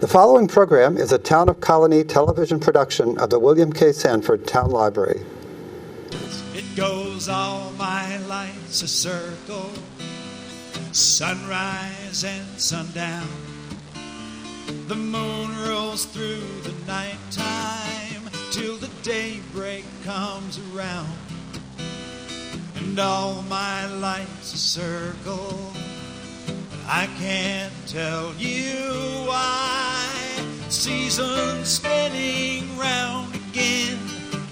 The following program is a Town of Colonie television production of the William K. Sanford Town Library. It goes all my life's a circle, sunrise and sundown. The moon rolls through the nighttime till the daybreak comes around. And all my life's a circle, I can't tell you why. Seasons spinning round again,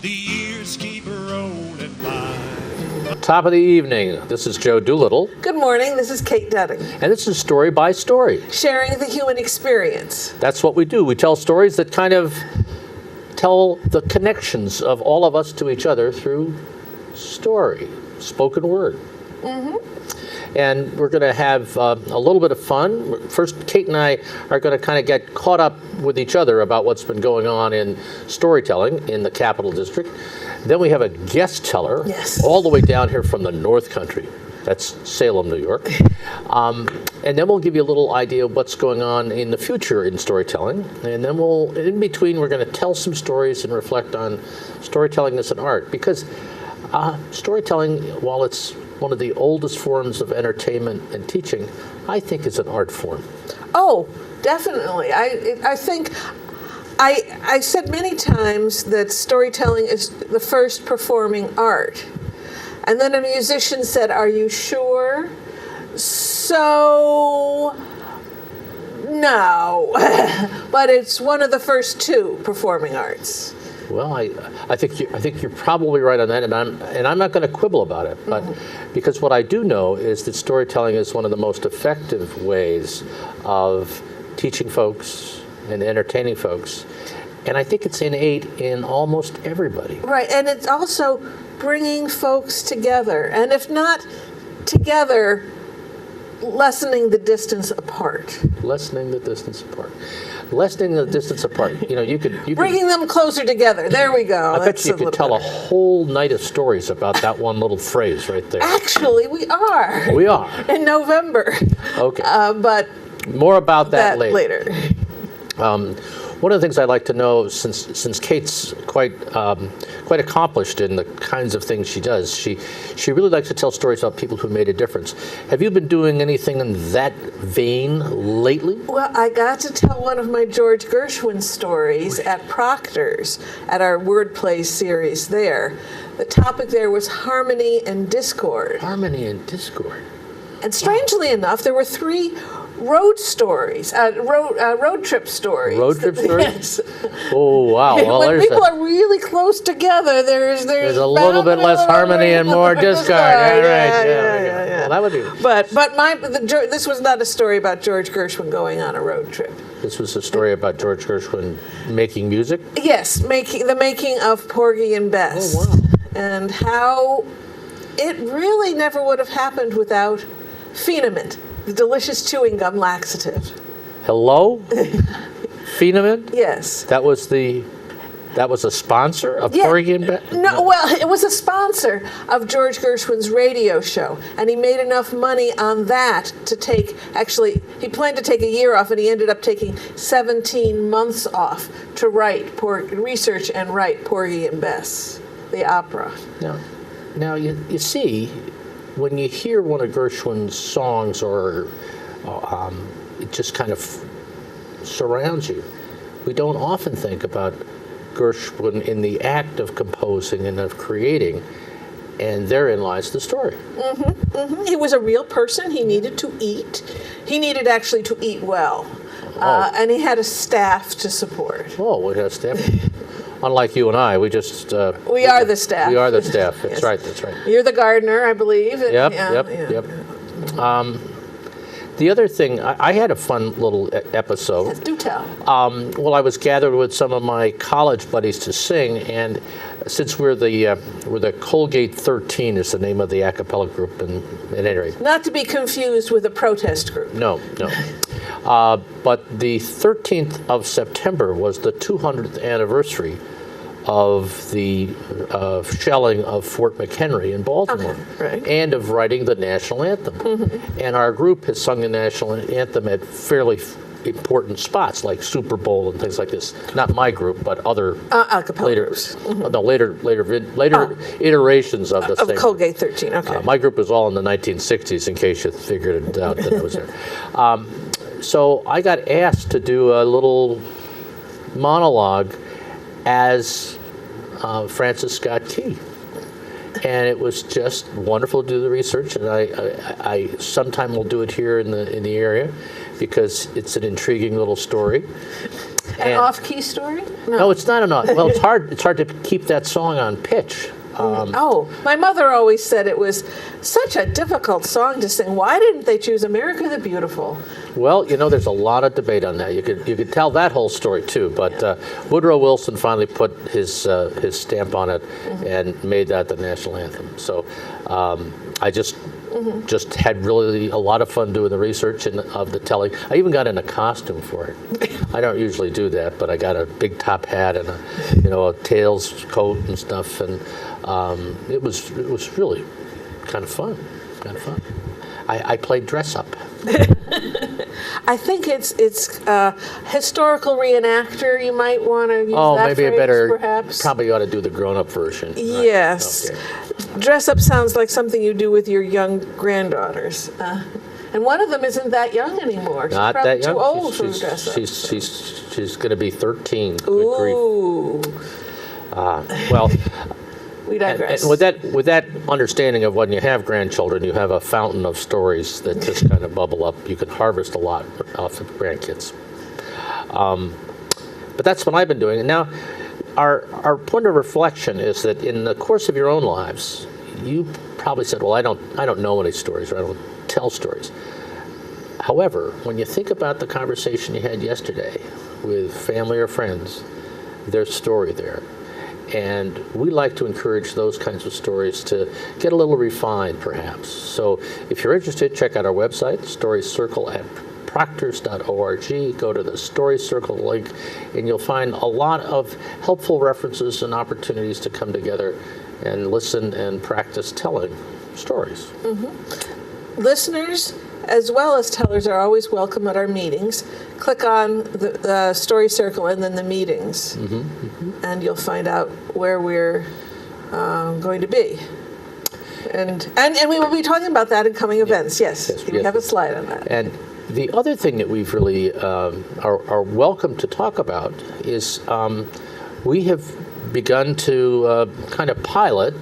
the years keep rolling by. Top of the evening. This is Joe Doolittle. Good morning. This is Kate Dudding. And this is Story by Story. Sharing the human experience. That's what we do. We tell stories that kind of tell the connections of all of us to each other through story, spoken word. Mm-hmm. And we're going to have a little bit of fun. First, Kate and I are going to kind of get caught up with each other about what's been going on in storytelling in the Capital District. Then we have a guest teller, yes, all the way down here from the North Country. That's Salem, New York. And then we'll give you a little idea of what's going on in the future in storytelling. And then in between, we're going to tell some stories and reflect on storytelling as an art. Because storytelling, while it's one of the oldest forms of entertainment and teaching, I think is an art form. Oh, definitely. I think I said many times that storytelling is the first performing art. And then a musician said, "Are you sure?" So, no. But it's one of the first two performing arts. Well, I think you're probably right on that, and I'm not going to quibble about it, but because what I do know is that storytelling is one of the most effective ways of teaching folks and entertaining folks, and I think it's innate in almost everybody. Right, and it's also bringing folks together, and if not together, lessening the distance apart. Lessening the distance apart. Lessening the distance apart. You know, you could bringing them closer together. There we go. I bet you could tell a whole night of stories about that one little phrase right there. Actually, we are. We are. In November. Okay. But more about that later. One of the things I'd like to know, since Kate's quite accomplished in the kinds of things she does, she really likes to tell stories about people who made a difference. Have you been doing anything in that vein lately? Well, I got to tell one of my George Gershwin stories at Proctor's at our wordplay series there. The topic there was harmony and discord. Harmony and discord. And strangely enough, there were three road stories, road trip stories. Road trip stories? Yes. Oh, wow. Well, when people are really close together, there's a little bit less harmony and more discord. Yeah. Well, that would be. But this was not a story about George Gershwin going on a road trip. This was a story about George Gershwin making music? Yes, the making of Porgy and Bess. Oh, wow. And how it really never would have happened without Phenament, the delicious chewing gum laxative. Hello? Phenament? Yes. That was a sponsor of Porgy and Bess? No, well, it was a sponsor of George Gershwin's radio show, and he made enough money on that to he planned to take a year off, and he ended up taking 17 months off to research and write Porgy and Bess, the opera. Now you see, when you hear one of Gershwin's songs or it just kind of surrounds you, we don't often think about Gershwin in the act of composing and of creating, and therein lies the story. Mm-hmm, mm-hmm. He was a real person. He needed to eat. He needed actually to eat well. And he had a staff to support. Oh, we had a staff. Unlike you and I, we just... we are the staff. We are the staff. That's Yes. right, that's right. You're the gardener, I believe. Yep. The other thing, I had a fun little episode. Yes, do tell. Well, I was gathered with some of my college buddies to sing, and since we're the Colgate 13 is the name of the a cappella group, and at any rate. Not to be confused with a protest group. No. But the 13th of September was the 200th anniversary of the shelling of Fort McHenry in Baltimore, right. and of writing the national anthem. Mm-hmm. And our group has sung the national anthem at fairly important spots like Super Bowl and things like this. Not my group, but other a cappella later, groups. no, later iterations of the Of same. Colgate 13, okay. My group was all in the 1960s, in case you figured it out that I was there. So I got asked to do a little monologue as Francis Scott Key. And it was just wonderful to do the research, and I sometime will do it here in the area because it's an intriguing little story. An off-key story? No, it's not an off. Well, it's hard to keep that song on pitch. My mother always said it was such a difficult song to sing. Why didn't they choose America the Beautiful? Well, there's a lot of debate on that. You could tell that whole story too, but Woodrow Wilson finally put his stamp on it and made that the national anthem. So I just had really a lot of fun doing the research and of the telling. I even got in a costume for it. I don't usually do that, but I got a big top hat and a tails coat and stuff, and it was really kind of fun. I played dress up. I think it's historical reenactor. You might want to use that maybe phrase, a better. perhaps. Probably ought to do the grown-up version. Yes. Okay. Dress up sounds like something you do with your young granddaughters. And one of them isn't that young anymore. She's Not probably that young. too old for dress up. She's going to be 13. Ooh. Well. We digress. And with that understanding of when you have grandchildren, you have a fountain of stories that just kind of bubble up. You can harvest a lot off of grandkids. But that's what I've been doing. And now, our point of reflection is that in the course of your own lives, you probably said, "Well, I don't know any stories, or I don't tell stories." However, when you think about the conversation you had yesterday with family or friends, there's story there. And we like to encourage those kinds of stories to get a little refined, perhaps. So if you're interested, check out our website, Story Circle at proctors.org. Go to the Story Circle link, and you'll find a lot of helpful references and opportunities to come together and listen and practice telling stories. Listeners, as well as tellers, are always welcome at our meetings. Click on the Story Circle and then the meetings, and you'll find out where we're going to be. And we will be talking about that in coming events. Yes, we have a slide on that. And the other thing that we've really are welcome to talk about is we have begun to kind of pilot,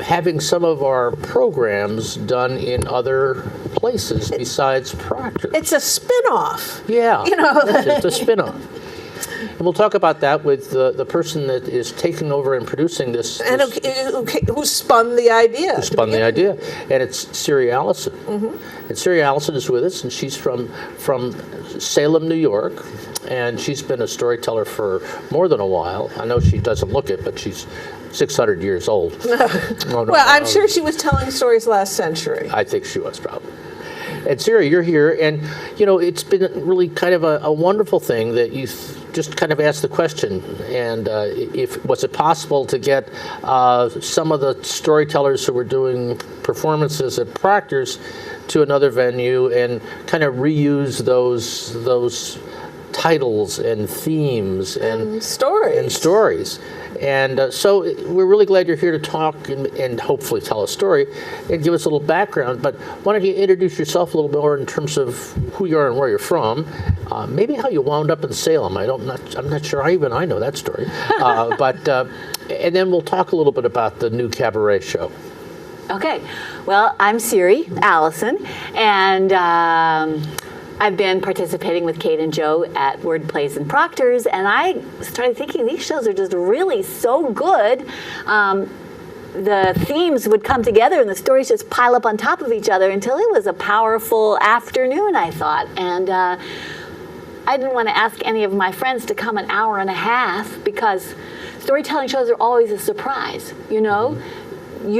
having some of our programs done in other places besides Proctor. It's a spin-off. Yeah, it's a spin-off. And we'll talk about that with the person that is taking over and producing this. And who spun the idea. Who spun the idea. And it's Siri Allison. And Siri Allison is with us, and she's from Salem, New York. And she's been a storyteller for more than a while. I know she doesn't look it, but she's 600 years old. I'm sure she was telling stories last century. I think she was, probably. And Siri, you're here, and it's been really kind of a wonderful thing that you just kind of asked the question, and was it possible to get some of the storytellers who were doing performances at Proctor's to another venue and kind of reuse those titles and themes and stories. And so we're really glad you're here to talk and hopefully tell a story and give us a little background. But why don't you introduce yourself a little bit more in terms of who you are and where you're from, maybe how you wound up in Salem. I'm not sure I know that story. And then we'll talk a little bit about the new cabaret show. Okay. Well, I'm Siri Allison, and I've been participating with Kate and Joe at Word Plays and Proctor's, and I started thinking these shows are just really so good. The themes would come together and the stories just pile up on top of each other until it was a powerful afternoon, I thought. And I didn't want to ask any of my friends to come an hour and a half because storytelling shows are always a surprise, You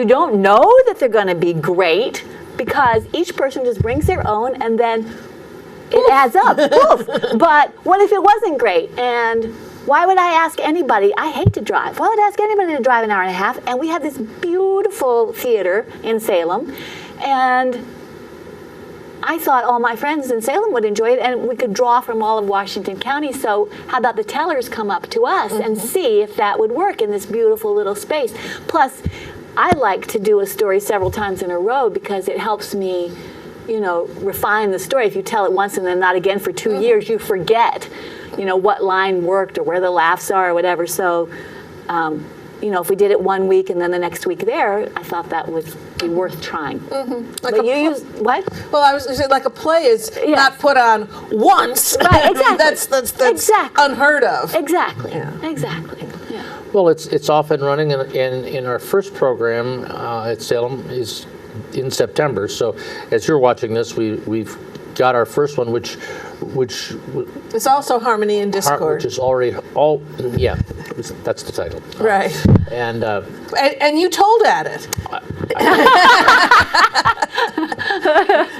don't know that they're going to be great because each person just brings their own and then it adds up. Poof. But what if it wasn't great? And why would I ask anybody? I hate to drive. Why would I ask anybody to drive an hour and a half? And we have this beautiful theater in Salem. And I thought all my friends in Salem would enjoy it, and we could draw from all of Washington County. So how about the tellers come up to us and see if that would work in this beautiful little space? Plus, I like to do a story several times in a row because it helps me, refine the story. If you tell it once and then not again for 2 years, you forget, what line worked or where the laughs are or whatever. So, if we did it 1 week and then the next week there, I thought that would be worth trying. Like But you use what? Well, I was going to say, like a play is not put on once. Right, exactly. that's Exactly. unheard of. Exactly. Yeah. Exactly. Yeah. Well, it's off and running, in our first program at Salem is in September. So as you're watching this, we've got our first one, which It's also Harmony and Discord. which is already that's the title. Right. And And you told at it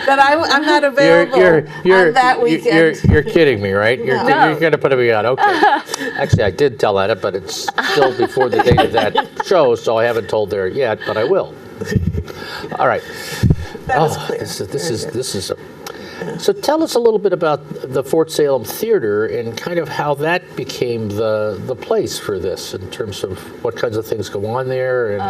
that I'm not available on that weekend. You're kidding me, right? You're going to put me on. Okay. Actually, I did tell at it, but it's still before the date of that show, so I haven't told there yet, but I will. All right. That was clear. This is. So tell us a little bit about the Fort Salem Theater and kind of how that became the place for this in terms of what kinds of things go on there. And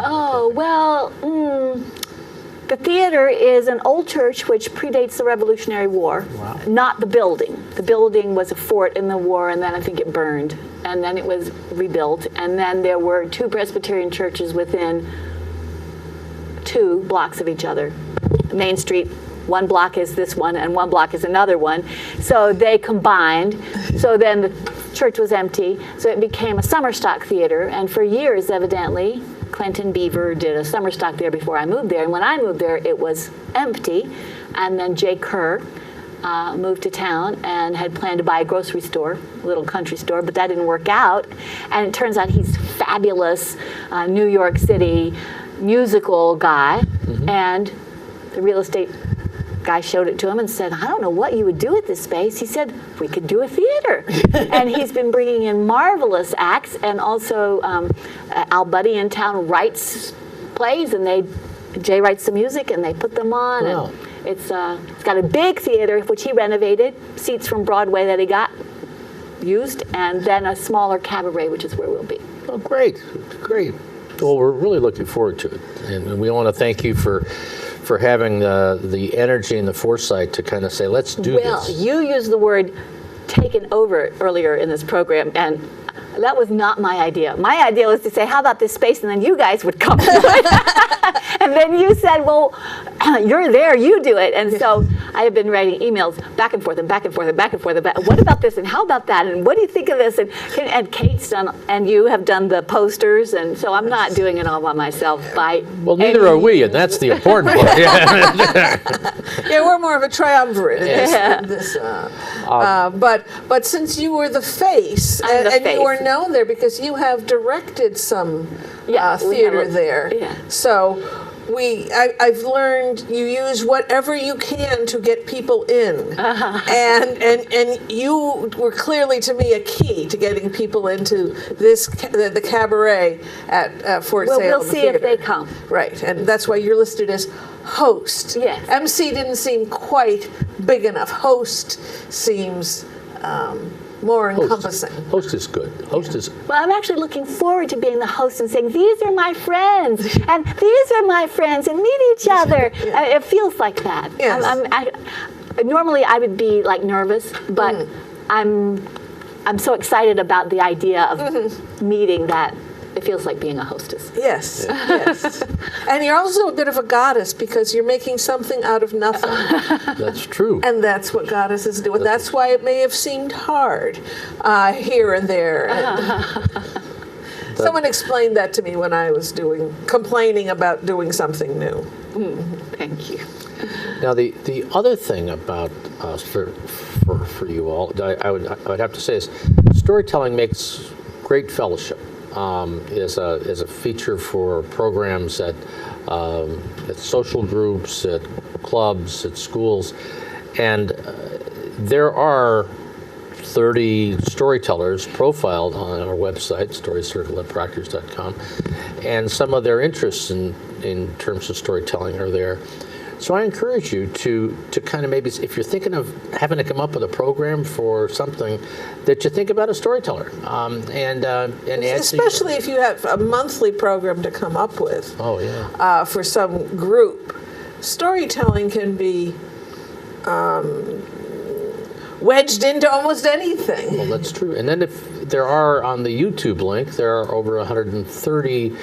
the theater is an old church which predates the Revolutionary War. Wow. Not the building. The building was a fort in the war, and then I think it burned, and then it was rebuilt, and then there were 2 Presbyterian churches within 2 blocks of each other. Main Street. 1 block is this one, and 1 block is another one. So they combined. So then the church was empty. So it became a summer stock theater. And for years, evidently, Clinton Beaver did a summer stock there before I moved there. And when I moved there, it was empty. And then Jay Kerr moved to town and had planned to buy a grocery store, a little country store, but that didn't work out. And it turns out he's fabulous New York City musical guy. And the real estate guy showed it to him and said, I don't know what you would do with this space. He said, we could do a theater. And he's been bringing in marvelous acts, and also Al Buddy in town writes plays, and Jay writes the music, and they put them on. Wow. And it's got a big theater, which he renovated, seats from Broadway that he got used, and then a smaller cabaret, which is where we'll be. Oh, great. Well, we're really looking forward to it, and we want to thank you for having the energy and the foresight to kind of say, let's do this. Well, you used the word taken over earlier in this program, and that was not my idea. My idea was to say, how about this space, and then you guys would come to it. And then you said, well, you're there, you do it. And so I have been writing emails back and forth and back and forth and back and forth about what about this and how about that and what do you think of this? And Kate's done, and you have done the posters, and so I'm not doing it all by myself. Well, neither are we, and that's the important part. Yeah, we're more of a triumvirate in this. But since you were the face, I'm the and face. you were known there because you have directed some Yeah, we theater have there. yeah. So I've learned you use whatever you can to get people in, and you were clearly to me a key to getting people into the cabaret at Fort Salem We'll see Theater. if they come. Right, and that's why you're listed as host. Yes. MC didn't seem quite big enough. Host seems more encompassing. Host is good. Host is. Well, I'm actually looking forward to being the host and saying, these are my friends, and these are my friends, and meet each other. It feels like that. Yes. Normally, I would be like nervous, but I'm so excited about the idea of meeting that it feels like being a hostess. Yes, yes. And you're also a bit of a goddess because you're making something out of nothing. That's true. And that's what goddesses do. And that's why it may have seemed hard here and there. Someone explained that to me when I was complaining about doing something new. Thank you. Now, the other thing about for you all, I would have to say is storytelling makes great fellowship. Is a feature for programs at social groups, at clubs, at schools, and there are 30 storytellers profiled on our website, storycircle@proctors.com, and some of their interests in terms of storytelling are there. So I encourage you to kind of maybe, if you're thinking of having to come up with a program for something, that you think about a storyteller. And Especially if you have a monthly program to come up with. Oh, yeah. For some group. Storytelling can be wedged into almost anything. Well, that's true. And then if there are, on the YouTube link, there are over 130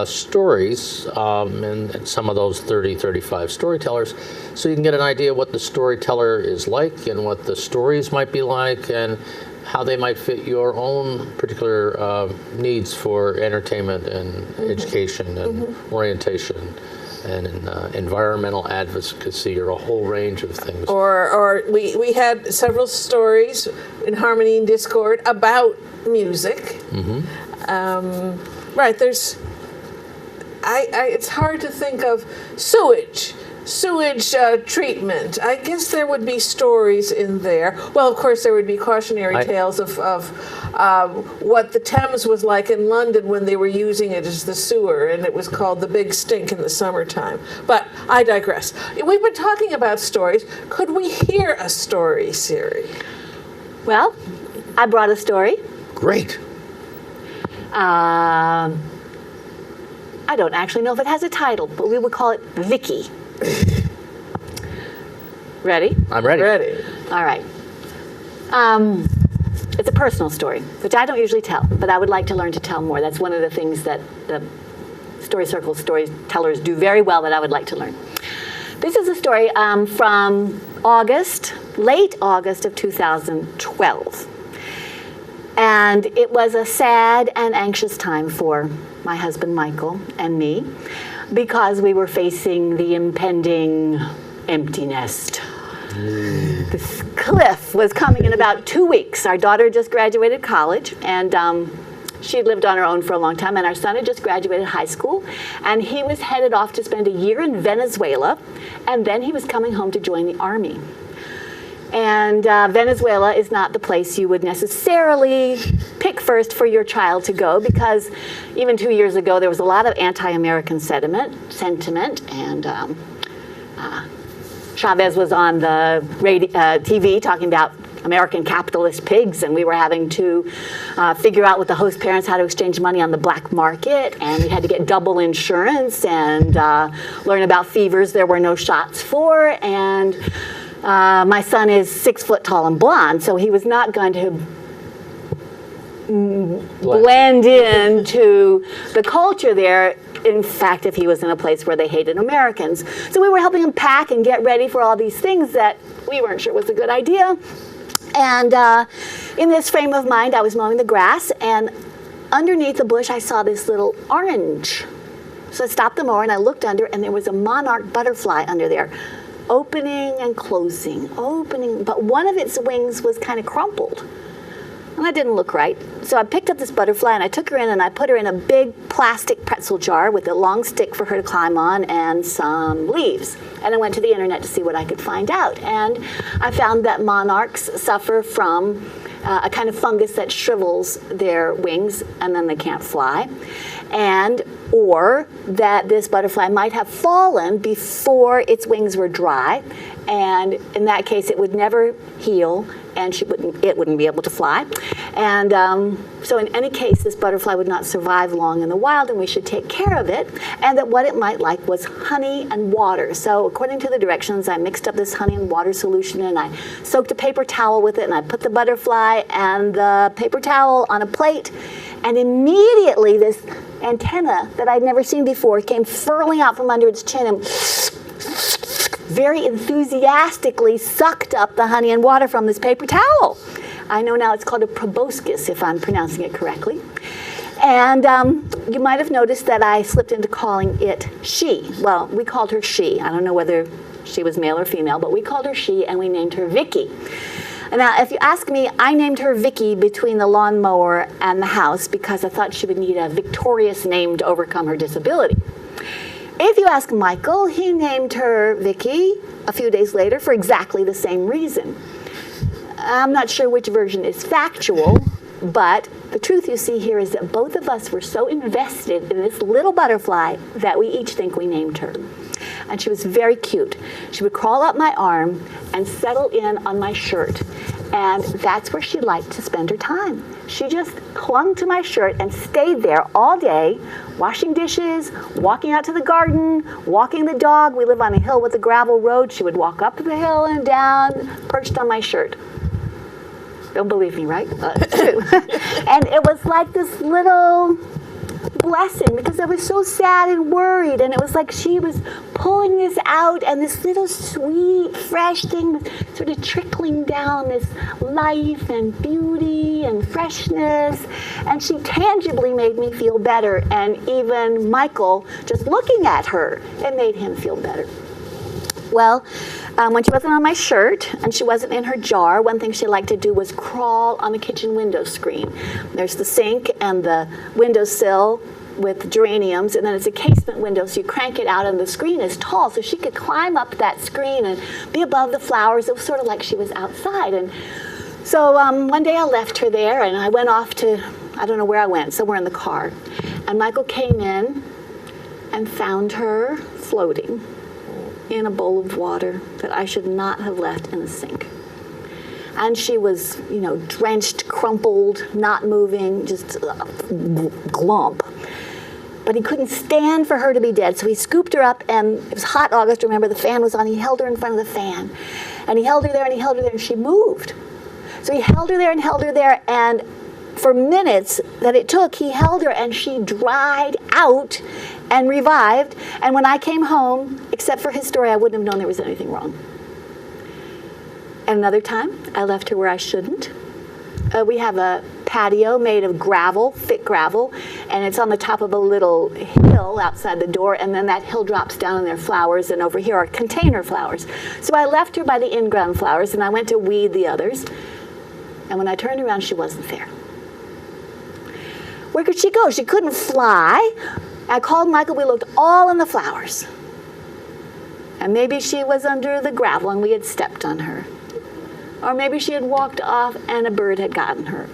stories, and some of those 35 storytellers. So you can get an idea what the storyteller is like and what the stories might be like and how they might fit your own particular needs for entertainment and education and orientation and environmental advocacy, or a whole range of things. Or we had several stories in Harmony and Discord about music. Right, there's, it's hard to think of sewage treatment. I guess there would be stories in there. Well, of course, there would be cautionary tales of what the Thames was like in London when they were using it as the sewer, and it was called the Big Stink in the summertime. But I digress. We've been talking about stories. Could we hear a story, Siri? Well, I brought a story. Great. I don't actually know if it has a title, but we would call it Vicky. Ready? I'm ready. Ready. All right. It's a personal story, which I don't usually tell, but I would like to learn to tell more. That's one of the things that the Story Circle storytellers do very well that I would like to learn. This is a story from late August of 2012. And it was a sad and anxious time for my husband Michael and me, because we were facing the impending empty nest. This cliff was coming in about 2 weeks. Our daughter just graduated college, and she had lived on her own for a long time, and our son had just graduated high school, and he was headed off to spend a year in Venezuela, and then he was coming home to join the Army. And Venezuela is not the place you would necessarily pick first for your child to go, because even 2 years ago there was a lot of anti-American sentiment, and Chavez was on the TV talking about American capitalist pigs, and we were having to figure out with the host parents how to exchange money on the black market, and we had to get double insurance and learn about fevers there were no shots for, and my son is 6 foot tall and blonde, so he was not going to blend into the culture there. In fact, if he was in a place where they hated Americans. So we were helping him pack and get ready for all these things that we weren't sure was a good idea. And in this frame of mind, I was mowing the grass, and underneath the bush, I saw this little orange. So I stopped the mower and I looked under, and there was a monarch butterfly under there, opening and closing, opening, but one of its wings was kind of crumpled. And that didn't look right. So I picked up this butterfly and I took her in and I put her in a big plastic pretzel jar with a long stick for her to climb on and some leaves. And I went to the internet to see what I could find out. And I found that monarchs suffer from a kind of fungus that shrivels their wings and then they can't fly. Or that this butterfly might have fallen before its wings were dry, and in that case it would never heal and it wouldn't be able to fly. And so in any case, this butterfly would not survive long in the wild, and we should take care of it, and that what it might like was honey and water. So according to the directions, I mixed up this honey and water solution, and I soaked a paper towel with it, and I put the butterfly and the paper towel on a plate, and immediately this antenna that I'd never seen before came furling out from under its chin and very enthusiastically sucked up the honey and water from this paper towel. I know now it's called a proboscis, if I'm pronouncing it correctly. And you might have noticed that I slipped into calling it she. Well, we called her she. I don't know whether she was male or female, but we called her she, and we named her Vicky. Now, if you ask me, I named her Vicky between the lawnmower and the house because I thought she would need a victorious name to overcome her disability. If you ask Michael, he named her Vicky a few days later for exactly the same reason. I'm not sure which version is factual, but the truth you see here is that both of us were so invested in this little butterfly that we each think we named her. and she was very cute. She would crawl up my arm and settle in on my shirt, and that's where she liked to spend her time. She just clung to my shirt and stayed there all day, washing dishes, walking out to the garden, walking the dog. We live on a hill with a gravel road. She would walk up the hill and down, perched on my shirt. Don't believe me, right? It's true. And it was like this little blessing, because I was so sad and worried, and it was like she was pulling this out, and this little sweet, fresh thing was sort of trickling down, this life and beauty and freshness, and she tangibly made me feel better, and even Michael, just looking at her, it made him feel better. Well, when she wasn't on my shirt and she wasn't in her jar, one thing she liked to do was crawl on the kitchen window screen. There's the sink and the windowsill with geraniums, and then it's a casement window, so you crank it out, and the screen is tall, so she could climb up that screen and be above the flowers. It was sort of like she was outside. And so one day I left her there, and I went off to, I don't know where I went, somewhere in the car. And Michael came in and found her floating in a bowl of water that I should not have left in the sink. And she was, drenched, crumpled, not moving, just a glump. But he couldn't stand for her to be dead, so he scooped her up, and it was hot August, remember, the fan was on. He held her in front of the fan, and he held her there, and he held her there, and she moved. So he held her there and held her there, and for minutes that it took, he held her, and she dried out and revived. And when I came home, except for his story, I wouldn't have known there was anything wrong. And another time, I left her where I shouldn't. We have a patio made of gravel, thick gravel, and it's on the top of a little hill outside the door, and then that hill drops down and there are flowers, and over here are container flowers. So I left her by the in-ground flowers, and I went to weed the others. And when I turned around, she wasn't there. Where could she go? She couldn't fly. I called Michael. We looked all in the flowers. And maybe she was under the gravel and we had stepped on her. Or maybe she had walked off and a bird had gotten her.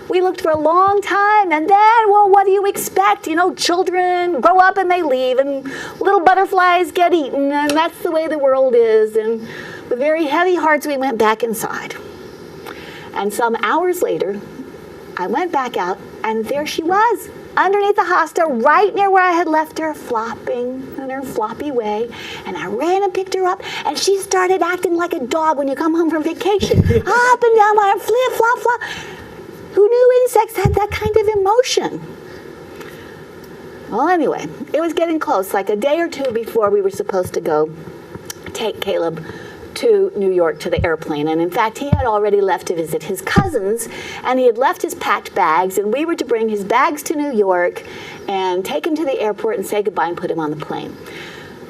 We looked for a long time, and then, well, what do you expect? Children grow up and they leave, and little butterflies get eaten, and that's the way the world is. And with very heavy hearts, we went back inside. And some hours later, I went back out, and there she was, underneath the hosta, right near where I had left her, flopping in her floppy way. And I ran and picked her up, and she started acting like a dog when you come home from vacation. Up and down my arm, flip, flop, flop. Who knew insects had that kind of emotion? Well, anyway, it was getting close, like a day or two before we were supposed to go take Caleb to New York to the airplane. And in fact, he had already left to visit his cousins, and he had left his packed bags, and we were to bring his bags to New York and take him to the airport and say goodbye and put him on the plane.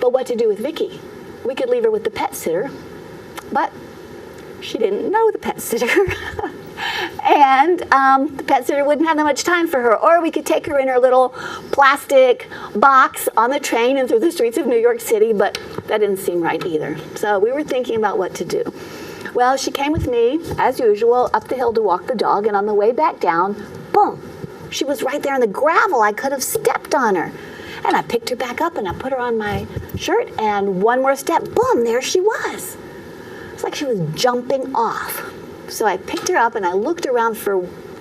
But what to do with Vicky? We could leave her with the pet sitter, but she didn't know the pet sitter. And the pet sitter wouldn't have that much time for her. Or we could take her in her little plastic box on the train and through the streets of New York City, but that didn't seem right either. So we were thinking about what to do. Well, she came with me, as usual, up the hill to walk the dog, and on the way back down, boom, she was right there in the gravel. I could have stepped on her. And I picked her back up, and I put her on my shirt, and one more step, boom, there she was. It's like she was jumping off. So I picked her up and I looked around for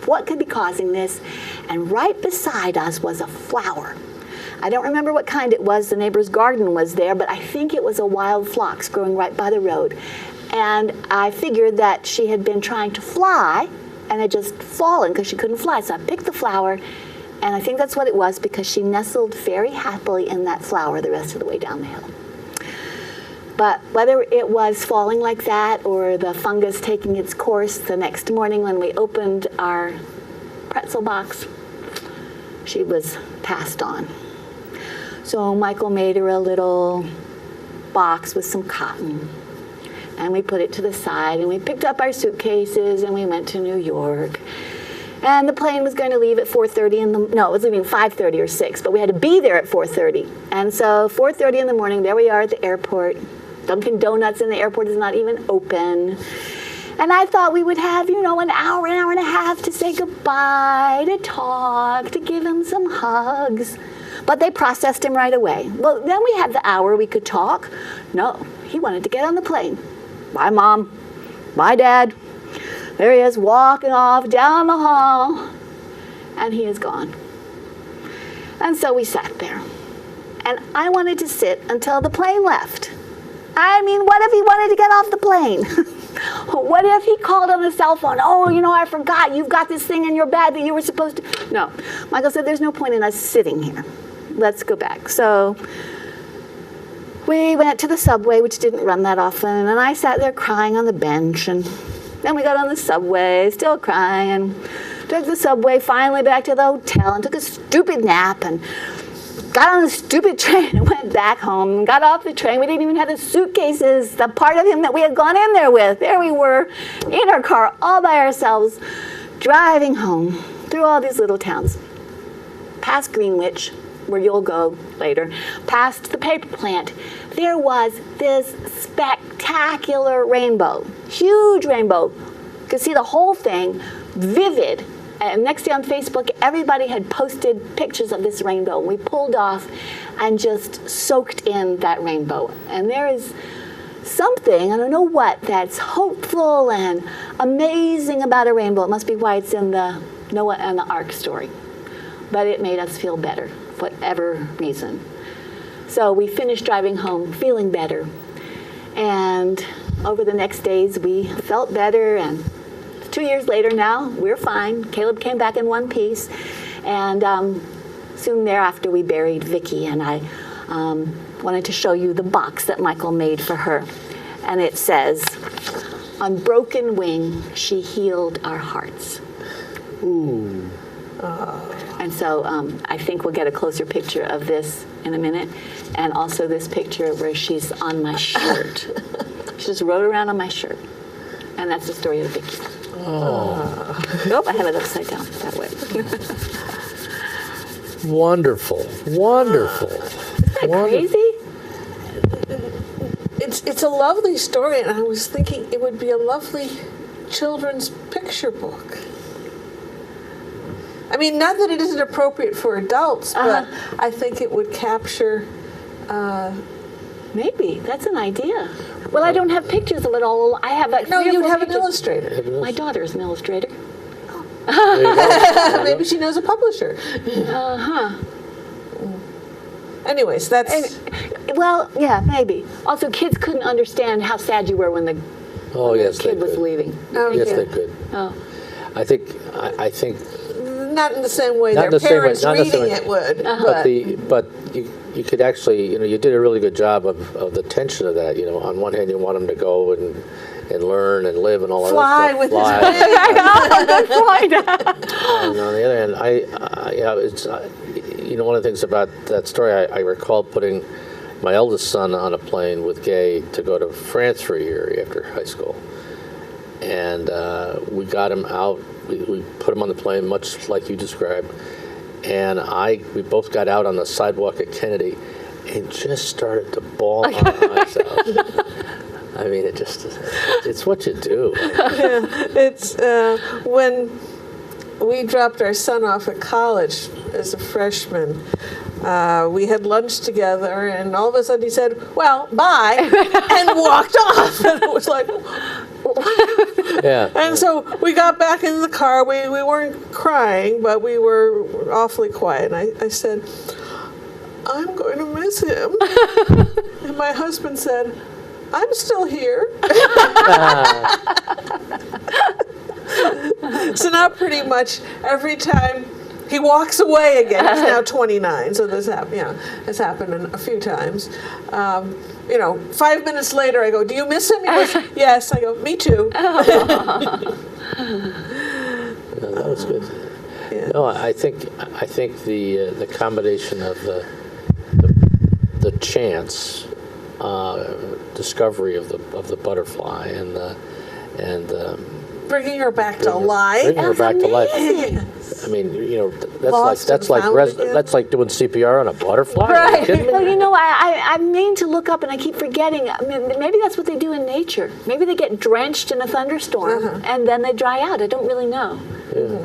what could be causing this, and right beside us was a flower. I don't remember what kind it was. The neighbor's garden was there, but I think it was a wild phlox growing right by the road. And I figured that she had been trying to fly and had just fallen because she couldn't fly. So I picked the flower, and I think that's what it was, because she nestled very happily in that flower the rest of the way down the hill. But whether it was falling like that or the fungus taking its course, the next morning when we opened our pretzel box, she was passed on. So Michael made her a little box with some cotton, and we put it to the side, and we picked up our suitcases, and we went to New York. And the plane was going to leave at 4:30 it was leaving 5:30 or 6, but we had to be there at 4:30. And so 4:30 in the morning, there we are at the airport. Dunkin' Donuts in the airport is not even open. And I thought we would have, an hour and a half to say goodbye, to talk, to give him some hugs. But they processed him right away. Well, then we had the hour we could talk. No, he wanted to get on the plane. Bye, Mom. Bye, Dad. There he is, walking off down the hall. And he is gone. And so we sat there. And I wanted to sit until the plane left. I mean, what if he wanted to get off the plane? What if he called on the cell phone? Oh, I forgot. You've got this thing in your bag that you were supposed to. No. Michael said, there's no point in us sitting here. Let's go back. So we went to the subway, which didn't run that often. And I sat there crying on the bench. And then we got on the subway, still crying. And took the subway finally back to the hotel and took a stupid nap. And got on the stupid train and went back home and got off the train. We didn't even have the suitcases, the part of him that we had gone in there with. There we were in our car all by ourselves, driving home through all these little towns. Past Greenwich, where you'll go later, past the paper plant. There was this spectacular rainbow, huge rainbow. You could see the whole thing, vivid. And next day on Facebook, everybody had posted pictures of this rainbow. We pulled off and just soaked in that rainbow. And there is something, I don't know what, that's hopeful and amazing about a rainbow. It must be why it's in the Noah and the Ark story. But it made us feel better, for whatever reason. So we finished driving home feeling better. And over the next days, we felt better, and 2 years later now, we're fine. Caleb came back in one piece, and soon thereafter we buried Vicky, and I wanted to show you the box that Michael made for her. And it says, "On broken wing, she healed our hearts." Ooh. And so I think we'll get a closer picture of this in a minute, and also this picture where she's on my shirt. She just wrote around on my shirt, and that's the story of Vicky. Oh. Nope, I have it upside down that way. Wonderful. Wonderful. Isn't that crazy? It's a lovely story, and I was thinking it would be a lovely children's picture book. I mean, not that it isn't appropriate for adults, but I think it would capture... Maybe. That's an idea. Well, I don't have pictures of it all. I have like No, three or you'd four have pictures. an illustrator. My daughter is an illustrator. There you go. Maybe she knows a publisher. Anyways, that's... Well, yeah, maybe. Also, kids couldn't understand how sad you were when the Oh, yes, they kid was could. leaving. Oh, Yes, yeah. they could. Oh. I think, Not in the same way Not their in the same way, parents not in the same reading way. it would. but you could actually, you did a really good job of the tension of that. On one hand, you want them to go and learn and live and all that Fly stuff. with his Fly. wings. I know, good point. And on the other hand, it's one of the things about that story, I recall putting my eldest son on a plane with Gay to go to France for a year after high school, and we got him out. We put him on the plane, much like you described, and we both got out on the sidewalk at Kennedy, and just started to bawl our eyes out. I mean, it's what you do. It's when we dropped our son off at college as a freshman, we had lunch together, and all of a sudden he said, "Well, bye," and walked off. And it was like... Yeah. And so we got back in the car. We weren't crying, but we were awfully quiet. And I said, "I'm going to miss him." And my husband said, "I'm still here." So now pretty much every time he walks away again, he's now 29, so this has happened a few times. 5 minutes later, I go, "Do you miss him?" He goes, "Yes." I go, "Me too." Yeah, that was good. Yeah. No, I think the combination of the chance discovery of the butterfly and Bringing her back to life. Bringing her back to life. Yes. I mean, Lost that's and like found again. that's like doing CPR on a butterfly. Are you Right. kidding me? Well, I mean to look up, and I keep forgetting. I mean, maybe that's what they do in nature. Maybe they get drenched in a thunderstorm, and then they dry out. I don't really know. Yeah.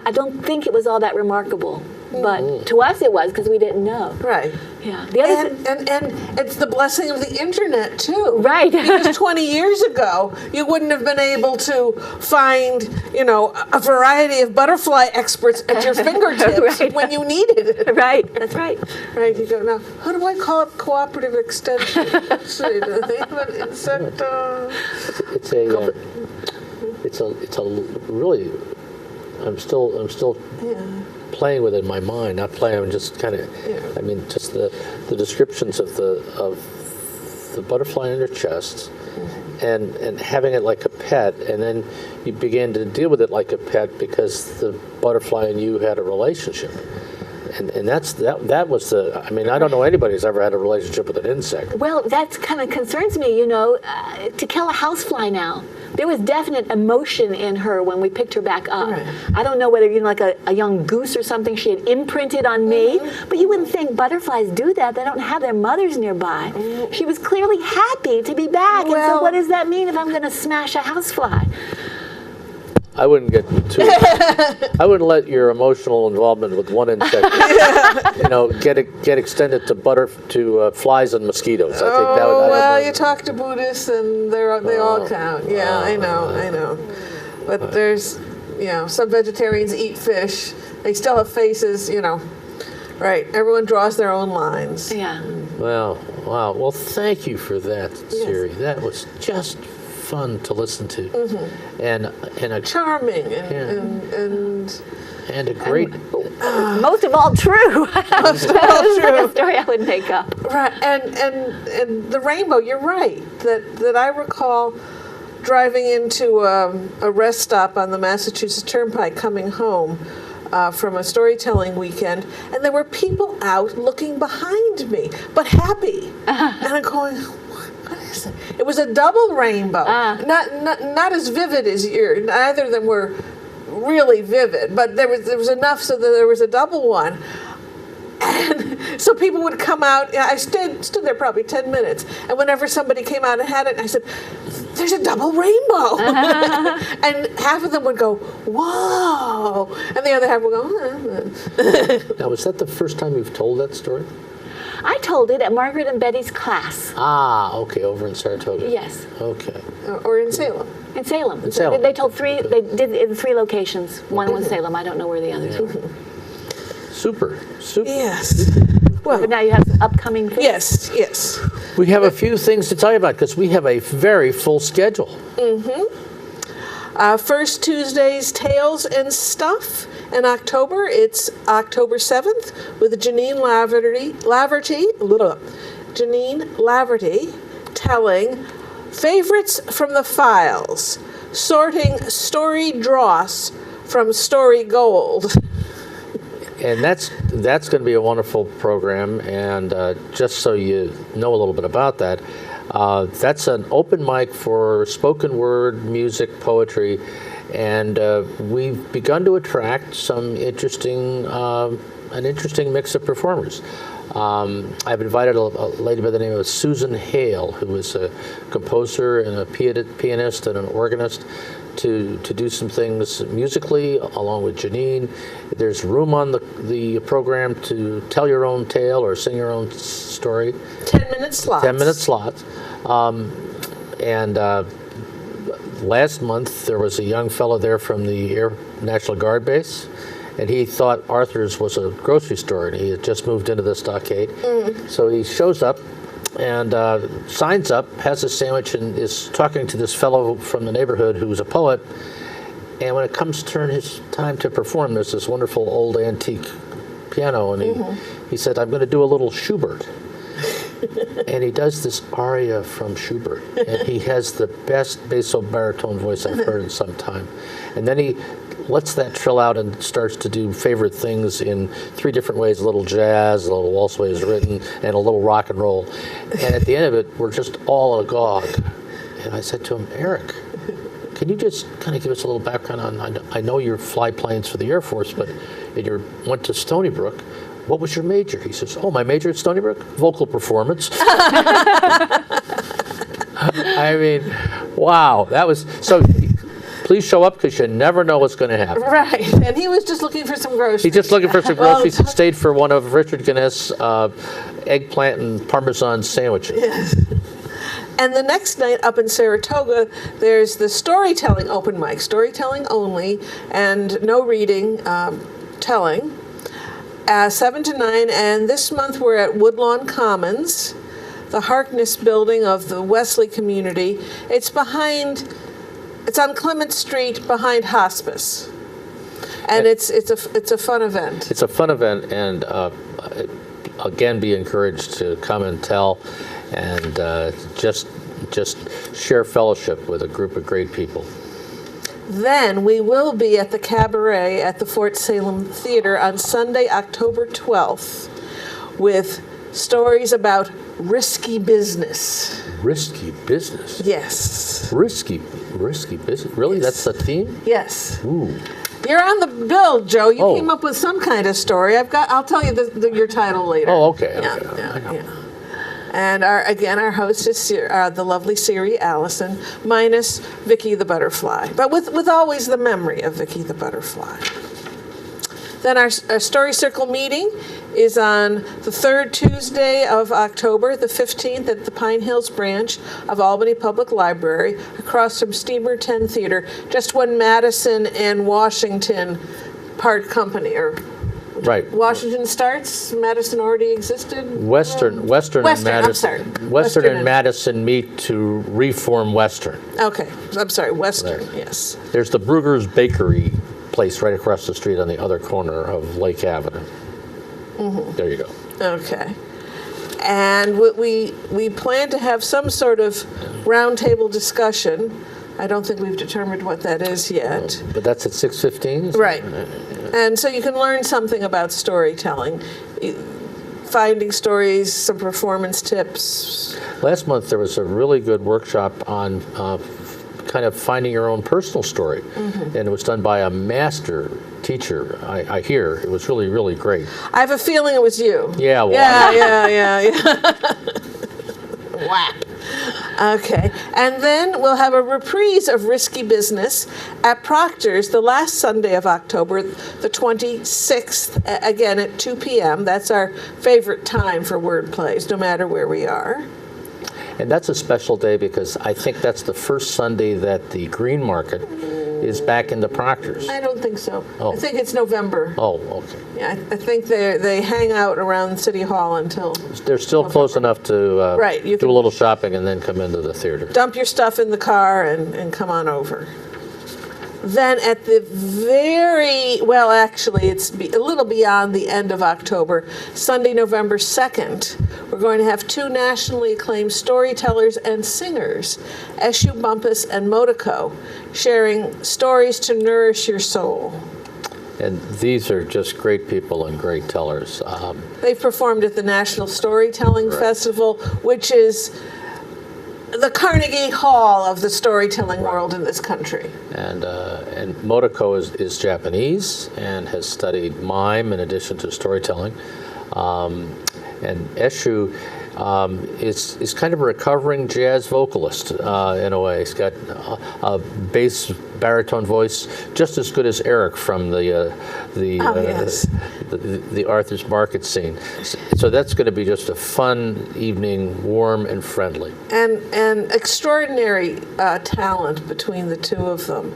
I don't think it was all that remarkable. but to us it was because we didn't know. Right. Yeah. The other And it's the blessing of the internet too. Right. Because 20 years ago, you wouldn't have been able to find, a variety of butterfly experts at your fingertips Right. when you needed it. right. That's right. Right. You go, now, how do I call it cooperative extension? Let's see, do they have an insect? It's a really. I'm still playing with it in my mind. Not playing. I'm just kind of. Yeah. I mean, just the descriptions of the butterfly in your chest, and having it like a pet, and then you began to deal with it like a pet because the butterfly and you had a relationship. And that was the. I mean, I don't know anybody who's ever had a relationship with an insect. Well, that kind of concerns me, to kill a housefly now. There was definite emotion in her when we picked her back up. Right. I don't know whether, like a young goose or something she had imprinted on me, but you wouldn't think butterflies do that. They don't have their mothers nearby. She was clearly happy to be back. And so Well- what does that mean if I'm going to smash a housefly? I wouldn't get too. I wouldn't let your emotional involvement with one insect, get extended to flies and mosquitoes. I think that would. I don't know. You talk to Buddhists and they all count. Yeah, I know. But there's, some vegetarians eat fish. They still have faces, Right. Everyone draws their own lines. Yeah. Well, wow. Well, thank you for that, Siri. That was just fun to listen to, and a Charming and a great. Most of all true. Most of all true. Like a story I would make up. right. And the rainbow. You're right. That I recall driving into a rest stop on the Massachusetts Turnpike coming home from a storytelling weekend, and there were people out looking behind me, but happy, and I'm going. What is it? It was a double rainbow. Not as vivid as yours. Neither of them were really vivid, but there was enough so that there was a double one. And so people would come out. I stood there probably 10 minutes, and whenever somebody came out and had it, I said, "There's a double rainbow," and half of them would go, "Whoa," and the other half would go. Now, was that the first time you've told that story? I told it at Margaret and Betty's class. Ah, okay, over in Saratoga. Yes. Okay. Or in Salem. In Salem. In Salem. They told three. They did it in 3 locations. One was Salem. I don't know where the others were. Super. Yes. Well, But now you have upcoming things. Yes. We have a few things to tell you about because we have a very full schedule. First Tuesday's Tales and Stuff in October. It's October 7th with Janine Laverty telling favorites from the files, sorting story dross from story gold. And that's going to be a wonderful program. And just so you know a little bit about that, that's an open mic for spoken word, music, poetry, and we've begun to attract some an interesting mix of performers. I've invited a lady by the name of Susan Hale, who is a composer and a pianist and an organist, to do some things musically along with Janine. There's room on the program to tell your own tale or sing your own story. 10-minute slots. 10-minute slots. Last month there was a young fellow there from the Air National Guard base, and he thought Arthur's was a grocery store, and he had just moved into the stockade. So he shows up and signs up, has a sandwich, and is talking to this fellow from the neighborhood who's a poet. And when it comes his time to perform, there's this wonderful old antique piano, and he said, "I'm going to do a little Schubert." And he does this aria from Schubert, and he has the best basso baritone voice I've heard in some time. And then he lets that trill out and starts to do favorite things in 3 different ways: a little jazz, a little waltz way is written, and a little rock and roll. And at the end of it, we're just all agog. And I said to him, "Eric, can you just kind of give us a little background on, I know you fly planes for the Air Force, but you went to Stony Brook. What was your major?" He says, "Oh, my major at Stony Brook? Vocal performance." I mean, wow. That was, so Please show up because you never know what's going to happen. Right, and he was just looking for some groceries. He's just looking for some Well, groceries and stayed for one of Richard Guinness' eggplant and Parmesan sandwiches. And the next night up in Saratoga, there's the storytelling open mic, storytelling only, and no reading, telling, 7 to 9. And this month we're at Woodlawn Commons, the Harkness building of the Wesley community. It's on Clement Street behind Hospice. And it's a fun event. It's a fun event, and again, be encouraged to come and tell, and just share fellowship with a group of great people. Then we will be at the Cabaret at the Fort Salem Theater on Sunday, October 12th, with stories about risky business. Risky business? Yes. Risky business? Really? Yes. That's the theme? Yes. Ooh. You're on the bill, Joe. You Oh. came up with some kind of story. I'll tell you your title later. Oh, okay. Yeah, Okay. yeah. And our host is the lovely Siri Allison, minus Vicky the Butterfly, but with always the memory of Vicky the Butterfly. Then our Story Circle meeting is on the third Tuesday of October, the 15th, at the Pine Hills branch of Albany Public Library, across from Steamer 10 Theater, just when Madison and Washington part company, or Right. Washington starts. Madison already existed. Western and Madison. I'm sorry. Western and Madison meet to reform Western. Okay, I'm sorry. Western. Right. Yes. There's the Brugger's Bakery place right across the street on the other corner of Lake Avenue. Mm-hmm. There you go. Okay. And we plan to have some sort of roundtable discussion. I don't think we've determined what that is yet. But that's at 6:15? Right. And so you can learn something about storytelling, finding stories, some performance tips. Last month there was a really good workshop on kind of finding your own personal story. Mm-hmm. And it was done by a master teacher, I hear. It was really, really great. I have a feeling it was you. Yeah, well, Yeah. Whap. Okay, and then we'll have a reprise of Risky Business at Proctor's the last Sunday of October, the 26th, again at 2 p.m. That's our favorite time for word plays, no matter where we are. And that's a special day because I think that's the first Sunday that the Green Market is back into Proctor's. I don't think so. Oh. I think it's November. Oh, okay. Yeah, I think they hang out around City Hall until... They're still close enough to Right, you do can- a little shopping and then come into the theater. Dump your stuff in the car and come on over. Then at the actually it's a little beyond the end of October, Sunday, November 2nd, we're going to have two nationally acclaimed storytellers and singers, Eshu Bumpus and Motoko, sharing stories to nourish your soul. And these are just great people and great tellers. They've performed at the National Storytelling Right. Festival, which is the Carnegie Hall of the storytelling world in this country. And Motoko is Japanese and has studied mime in addition to storytelling. And Eshu is kind of a recovering jazz vocalist in a way. He's got a bass baritone voice just as good as Eric from the Arthur's Market scene. So that's going to be just a fun evening, warm and friendly. And extraordinary talent between the two of them.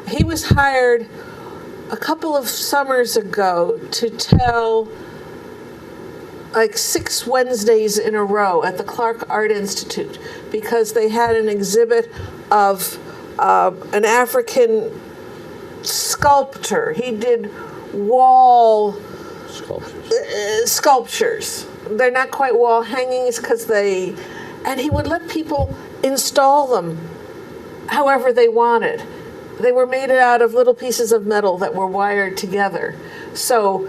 He was hired a couple of summers ago to tell like 6 Wednesdays in a row at the Clark Art Institute because they had an exhibit of an African sculptor. He did wall sculptures. They're not quite wall hangings and he would let people install them however they wanted. They were made out of little pieces of metal that were wired together. So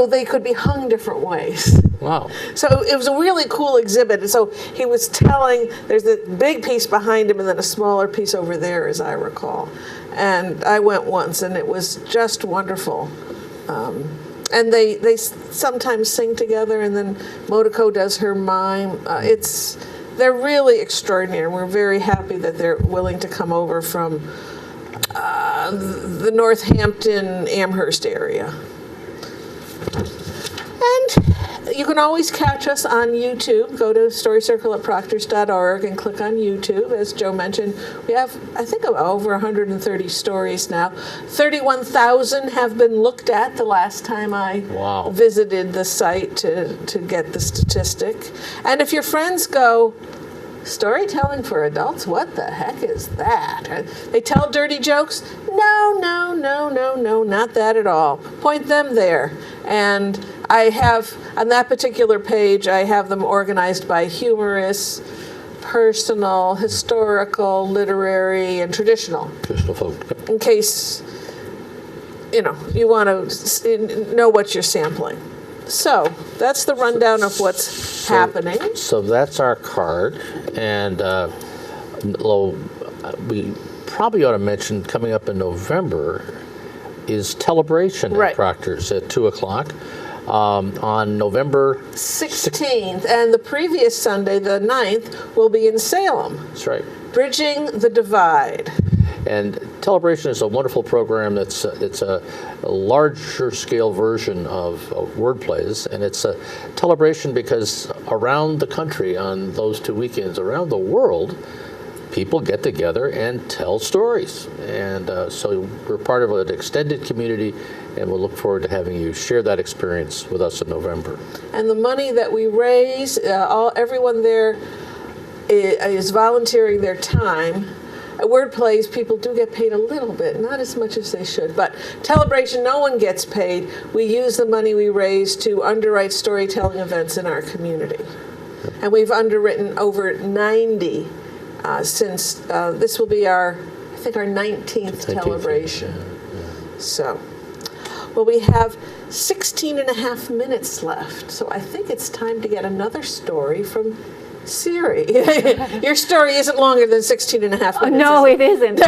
they could be hung different ways. Wow. So it was a really cool exhibit. And so he was telling, there's a big piece behind him and then a smaller piece over there, as I recall. And I went once, and it was just wonderful. And they sometimes sing together, and then Motoko does her mime. It's they're really extraordinary. We're very happy that they're willing to come over from the Northampton, Amherst area. And you can always catch us on YouTube. Go to storycircle@proctors.org and click on YouTube. As Joe mentioned, we have, I think, over 130 stories now. 31,000 have been looked at the last time I Wow. visited the site to get the statistic. And if your friends go, storytelling for adults, what the heck is that? They tell dirty jokes? No, not that at all. Point them there. And I have, on that particular page, I have them organized by humorous, personal, historical, literary, and traditional, Traditional folk. in case, you want to know what you're sampling. So that's the rundown of what's happening. So that's our card, and we probably ought to mention coming up in November is Telebration Right. at Proctor's at 2:00 on November 16th, and the previous Sunday, the 9th, will be in Salem, That's right. Bridging the Divide. And Telebration is a wonderful program it's a larger scale version of word plays, and it's a Telebration because around the country on those 2 weekends, around the world, people get together and tell stories. And so we're part of an extended community, and we'll look forward to having you share that experience with us in November. And the money that we raise, everyone there is volunteering their time. At word plays, people do get paid a little bit, not as much as they should. But Telebration, no one gets paid. We use the money we raise to underwrite storytelling events in our community. And we've underwritten over 90 since this will be our 19th Telebration. So, well, we have 16 and a half minutes left. So I think it's time to get another story from Siri. Your story isn't longer than 16 and a half minutes. No, is it isn't.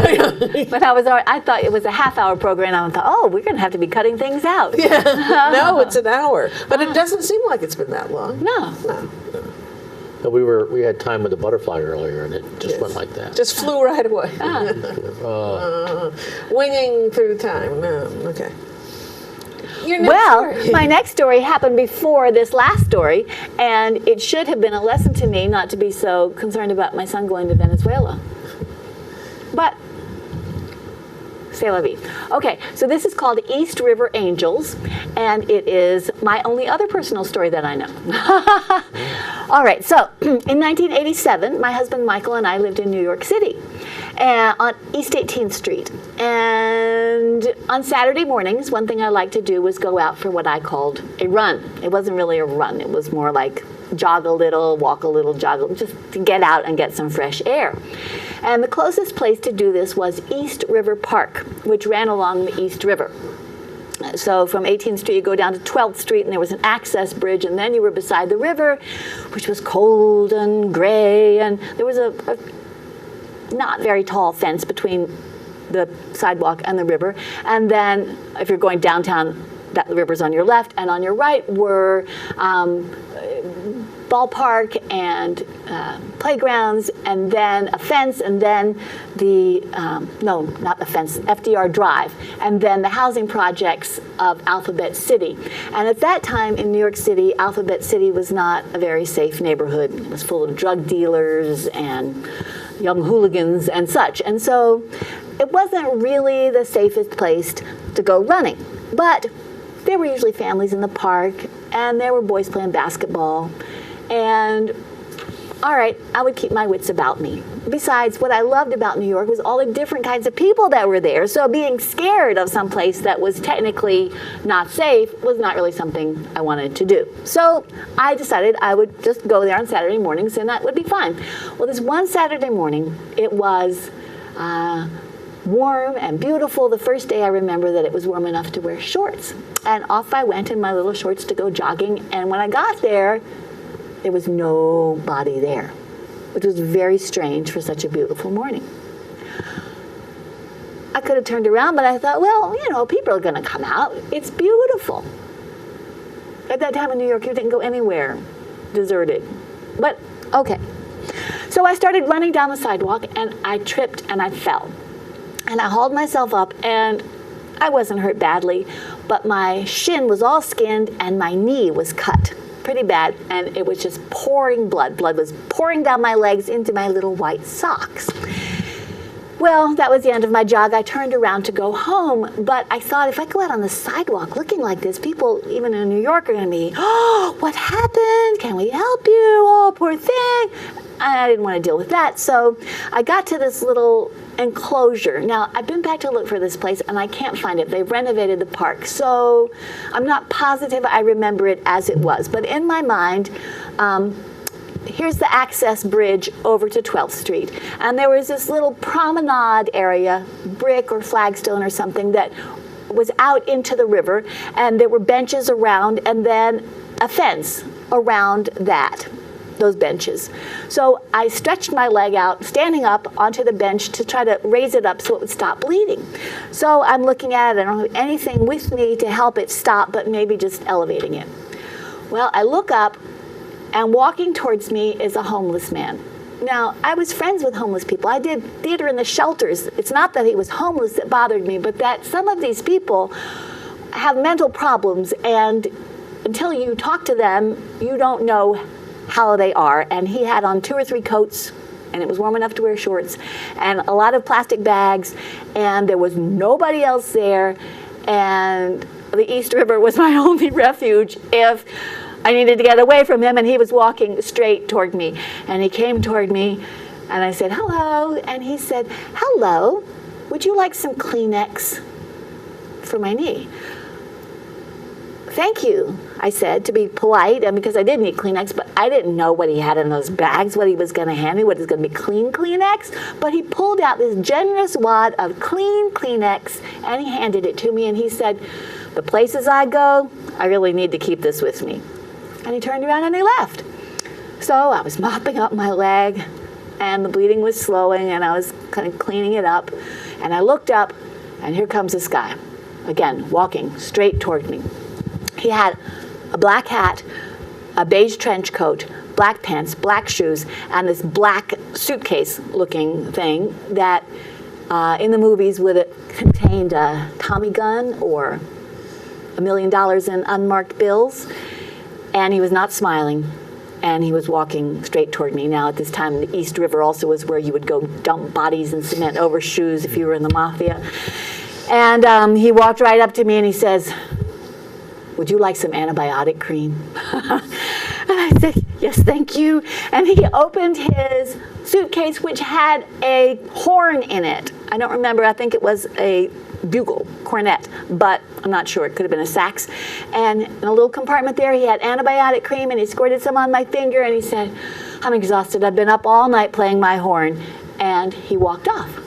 But I thought it was a half-hour program, and I thought, we're going to have to be cutting things out. No, it's an hour. But it doesn't seem like it's been that long. No. No, we had time with the butterfly earlier, and it just went like that. Just flew right away. Winging through time. Okay. Your next story. My next story happened before this last story, and it should have been a lesson to me not to be so concerned about my son going to Venezuela. But, c'est la vie. Okay, so this is called East River Angels, and it is my only other personal story that I know. All right, so in 1987, my husband Michael and I lived in New York City on East 18th Street. And on Saturday mornings, one thing I liked to do was go out for what I called a run. It wasn't really a run. It was more like jog a little, walk a little, jog a little, just to get out and get some fresh air. And the closest place to do this was East River Park, which ran along the East River. So from 18th Street, you go down to 12th Street, and there was an access bridge, and then you were beside the river, which was cold and gray, and there was a not very tall fence between the sidewalk and the river. And then if you're going downtown, that the river's on your left, and on your right were ballpark and playgrounds, and then a fence, and then the, no, not the fence, FDR Drive, and then the housing projects of Alphabet City. And at that time in New York City, Alphabet City was not a very safe neighborhood. It was full of drug dealers and young hooligans and such. And so it wasn't really the safest place to go running. But there were usually families in the park, and there were boys playing basketball. And all right, I would keep my wits about me. Besides, what I loved about New York was all the different kinds of people that were there. So being scared of some place that was technically not safe was not really something I wanted to do. So I decided I would just go there on Saturday mornings, and that would be fine. Well, this one Saturday morning, it was warm and beautiful. The first day I remember that it was warm enough to wear shorts. And off I went in my little shorts to go jogging. And when I got there was nobody there, which was very strange for such a beautiful morning. I could have turned around, but I thought, well, you know, people are going to come out. It's beautiful. At that time in New York, you didn't go anywhere deserted. But, okay. So I started running down the sidewalk, and I tripped and I fell. And I hauled myself up, and I wasn't hurt badly, but my shin was all skinned and my knee was cut pretty bad, and it was just pouring blood. Blood was pouring down my legs into my little white socks. Well, that was the end of my jog. I turned around to go home, but I thought if I go out on the sidewalk looking like this, people, even in New York, are going to be, oh, what happened? Can we help you? Oh, poor thing. I didn't want to deal with that, so I got to this little enclosure. Now, I've been back to look for this place, and I can't find it. They've renovated the park, so I'm not positive I remember it as it was. But in my mind, here's the access bridge over to 12th Street. And there was this little promenade area, brick or flagstone or something, that was out into the river. And there were benches around, and then a fence around those benches. So I stretched my leg out, standing up onto the bench to try to raise it up so it would stop bleeding. So I'm looking at it. I don't have anything with me to help it stop, but maybe just elevating it. Well, I look up, and walking towards me is a homeless man. Now, I was friends with homeless people. I did theater in the shelters. It's not that he was homeless that bothered me, but that some of these people have mental problems, and until you talk to them, you don't know how they are. And he had on 2 or 3 coats, and it was warm enough to wear shorts, and a lot of plastic bags, and there was nobody else there, and the East River was my only refuge if I needed to get away from him, and he was walking straight toward me. And he came toward me, and I said, hello. And he said, hello, would you like some Kleenex for my knee? Thank you, I said, to be polite, and because I did need Kleenex, but I didn't know what he had in those bags, what he was going to hand me, what is going to be clean Kleenex. But he pulled out this generous wad of clean Kleenex, and he handed it to me, and he said, the places I go, I really need to keep this with me. And he turned around and he left. So I was mopping up my leg, and the bleeding was slowing, and I was kind of cleaning it up. And I looked up, and here comes this guy, again, walking straight toward me. He had a black hat, a beige trench coat, black pants, black shoes, and this black suitcase-looking thing that in the movies would have contained a Tommy gun or $1 million in unmarked bills. And he was not smiling, and he was walking straight toward me. Now, at this time, the East River also was where you would go dump bodies and cement over shoes if you were in the mafia. And he walked right up to me, and he says, would you like some antibiotic cream? And I said, yes, thank you. And he opened his suitcase, which had a horn in it. I don't remember. I think it was a bugle, cornet, but I'm not sure. It could have been a sax. And in a little compartment there, he had antibiotic cream, and he squirted some on my finger, and he said, I'm exhausted. I've been up all night playing my horn. And he walked off.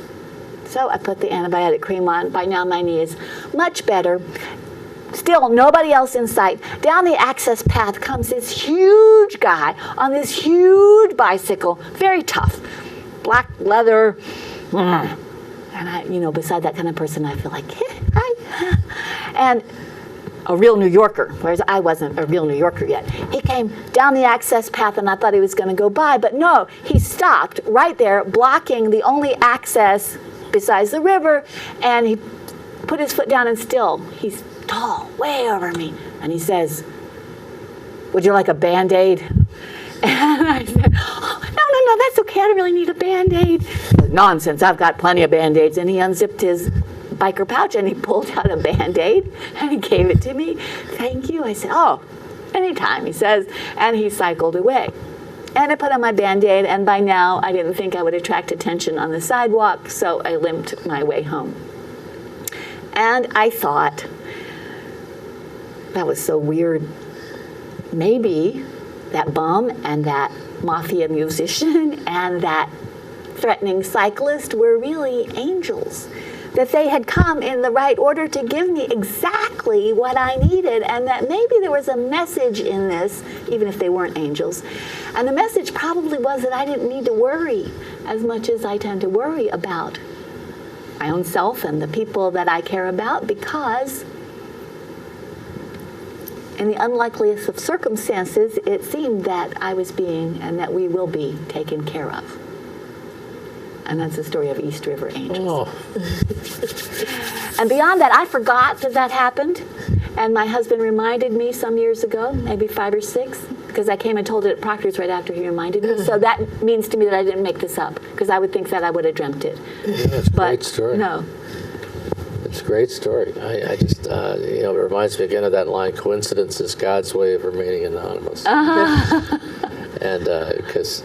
So I put the antibiotic cream on. By now, my knee is much better. Still, nobody else in sight. Down the access path comes this huge guy on this huge bicycle, very tough, black leather. And I, beside that kind of person, I feel like, hi. And a real New Yorker, whereas I wasn't a real New Yorker yet. He came down the access path, and I thought he was going to go by, but no, he stopped right there, blocking the only access besides the river, and he put his foot down, and still, he's tall, way over me, and he says, would you like a Band-Aid? And I said, oh, no, that's okay. I don't really need a Band-Aid. Nonsense, I've got plenty of Band-Aids. And he unzipped his biker pouch, and he pulled out a Band-Aid, and he gave it to me. Thank you. I said, oh, anytime, he says. And he cycled away. And I put on my Band-Aid, and by now, I didn't think I would attract attention on the sidewalk, so I limped my way home. And I thought, that was so weird. Maybe that bum and that mafia musician and that threatening cyclist were really angels. That they had come in the right order to give me exactly what I needed, and that maybe there was a message in this, even if they weren't angels. And the message probably was that I didn't need to worry as much as I tend to worry about my own self and the people that I care about, because in the unlikeliest of circumstances, it seemed that I was being, and that we will be, taken care of. And that's the story of East River Angels. Oh, And beyond that, I forgot that happened. And my husband reminded me some years ago, maybe 5 or 6, because I came and told it at Proctor's right after he reminded me. So that means to me that I didn't make this up, because I would think that I would have dreamt it. yeah, it's a But great story. no. It's a great story. I just, it reminds me again of that line, coincidence is God's way of remaining anonymous. And because,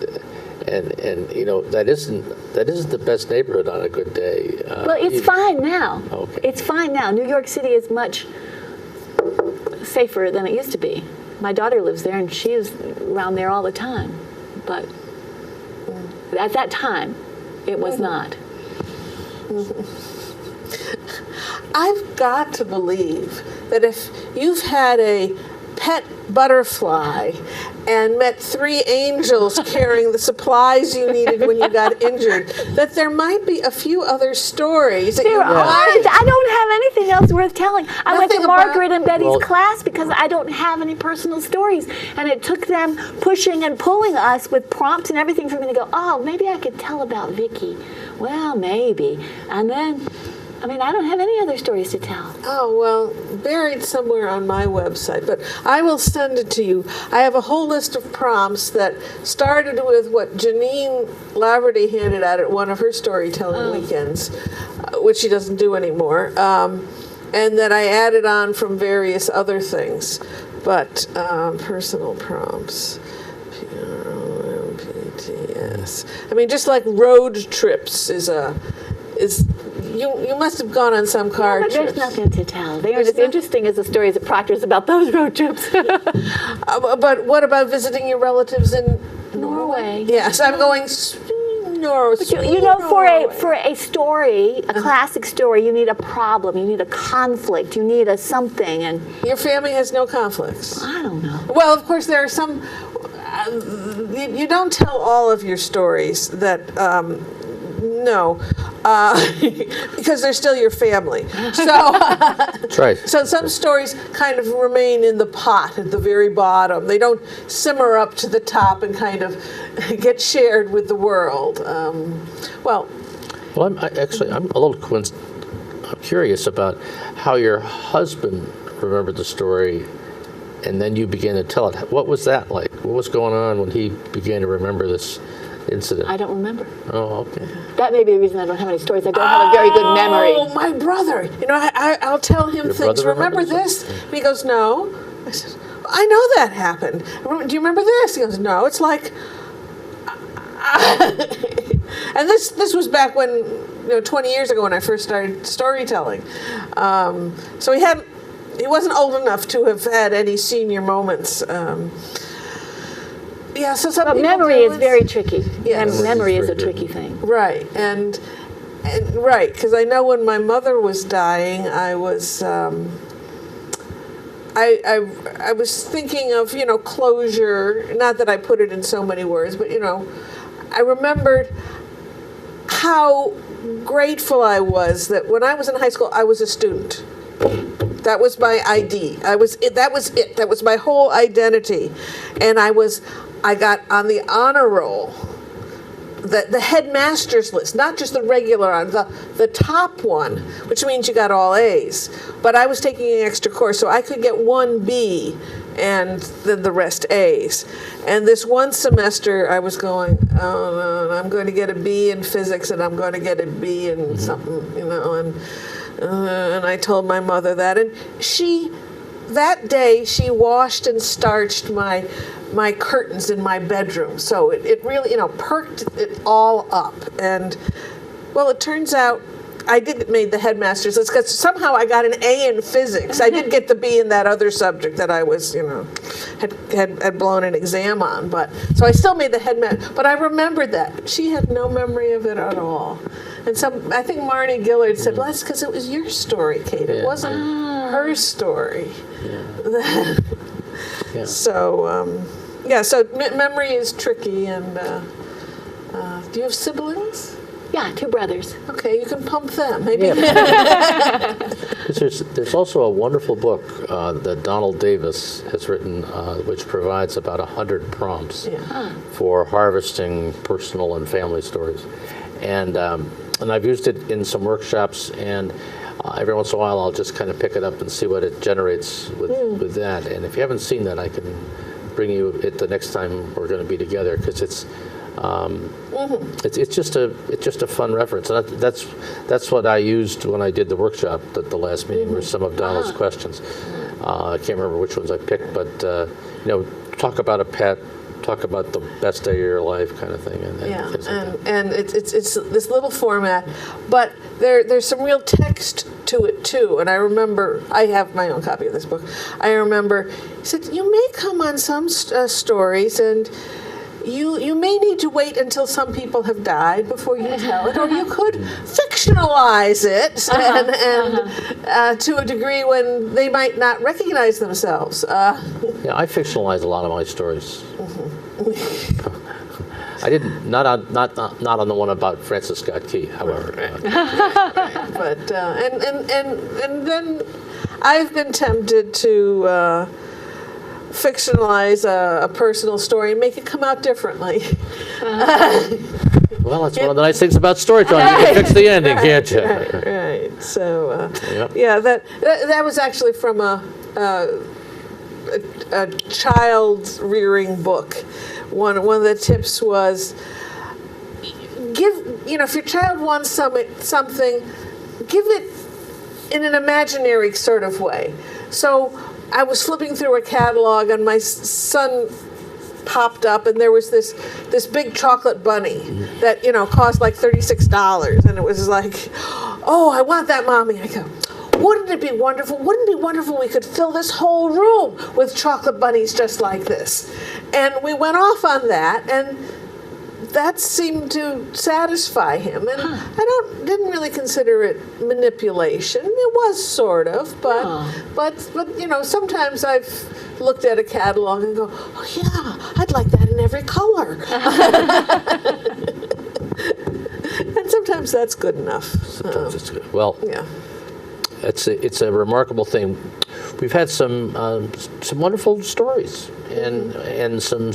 that isn't the best neighborhood on a good day. Well, it's fine now. Okay. It's fine now. New York City is much safer than it used to be. My daughter lives there, and she is around there all the time. But at that time, it was not. I've got to believe that if you've had a pet butterfly and met 3 angels carrying the supplies you needed when you got injured, that there might be a few other stories that you There aren't. I don't have anything else worth telling. I went Nothing to about- Margaret and Betty's Well- class because I don't have any personal stories. And it took them pushing and pulling us with prompts and everything for me to go, oh, maybe I could tell about Vicky. Well, maybe. And then, I don't have any other stories to tell. Oh, well, buried somewhere on my website, but I will send it to you. I have a whole list of prompts that started with what Janine Laverty handed out at one of her storytelling weekends, which she doesn't do anymore, and that I added on from various other things. But personal prompts, PROMPTS. Just like road trips is you must have gone on some car But trips. there's nothing to tell. They aren't There's as interesting as the stories at Proctor's about those road trips. But what about visiting your relatives in Norway. Yes, I'm going north. For a story, a classic story, you need a problem, you need a conflict, you need a something, and Your family has no conflicts. I don't know. Well, of course, there are some. You don't tell all of your stories that. No, because they're still your family. So, That's right. so some stories kind of remain in the pot at the very bottom. They don't simmer up to the top and kind of get shared with the world. Well, I'm a little I'm curious about how your husband remembered the story, and then you began to tell it. What was that like? What was going on when he began to remember this incident? I don't remember. Oh, okay. That may be the reason I don't have any stories. I don't have a very good memory. Oh, my brother. I'll tell him Your things. brother Remember remembers this? And he goes, no. I said, I know that happened. Do you remember this? He goes, no. It's like, and this was back when, 20 years ago when I first started storytelling. So he wasn't old enough to have had any senior moments. Yeah, so some But people memory do is it. very tricky. Yes. Memory is a Very tricky thing. Right, and right, because I know when my mother was dying, I was I was thinking of closure. Not that I put it in so many words, but I remembered how grateful I was that when I was in high school, I was a student. That was my ID. That was it. That was my whole identity, and I got on the honor roll, the headmaster's list, not just the regular honor, the top one, which means you got all A's. But I was taking an extra course, so I could get 1 B, and then the rest A's. And this one semester, I was going, oh no, I'm going to get a B in physics, and I'm going to get a B in something, and I told my mother that, and that day she washed and starched my curtains in my bedroom, so it really perked it all up. And well, it turns out I did made the headmaster's list because somehow I got an A in physics. I did get the B in that other subject that I was had blown an exam on, but so I still made the headmaster. But I remembered that she had no memory of it at all. And I think Marnie Gillard said, well, that's because it was your story, Kate. It wasn't her story. Yeah. Yeah. So, so memory is tricky. And do you have siblings? Yeah, 2 brothers. Okay, you can pump them. Maybe. Yeah. there's also a wonderful book that Donald Davis has written, which provides about 100 prompts for harvesting personal and family stories, and I've used it in some workshops, and every once in a while I'll just kind of pick it up and see what it generates with that. And if you haven't seen that, I can bring you it the next time we're going to be together, because it's just a fun reference. And that's what I used when I did the workshop at the last meeting, were some of Donald's questions. I can't remember which ones I picked, but talk about a pet, talk about the best day of your life, kind of thing, and things like that. And it's this little format, but there's some real text to it too. And I remember, I have my own copy of this book. I remember he said, you may come on some stories, and you may need to wait until some people have died before you tell it, or you could fictionalize it and to a degree when they might not recognize themselves. Yeah, I fictionalize a lot of my stories. I didn't, not on the one about Francis Scott Key, however. But and then I've been tempted to fictionalize a personal story and make it come out differently. Well, that's one of the nice things about storytelling. You can fix the ending, can't you? Right. So, Yep. yeah, that was actually from a child rearing book. One of the tips was if your child wants something, give it in an imaginary sort of way. So I was flipping through a catalog, and my son popped up, and there was this big chocolate bunny that cost like $36, and it was like, oh, I want that, Mommy. I go, wouldn't it be wonderful? Wouldn't it be wonderful we could fill this whole room with chocolate bunnies just like this? And we went off on that, and that seemed to satisfy him. And I didn't really consider it manipulation. It was sort of, but sometimes I've looked at a catalog and go, oh yeah, I'd like that in every color. And sometimes that's good enough. Sometimes it's good. Well, yeah. It's a remarkable thing. We've had some wonderful stories, and some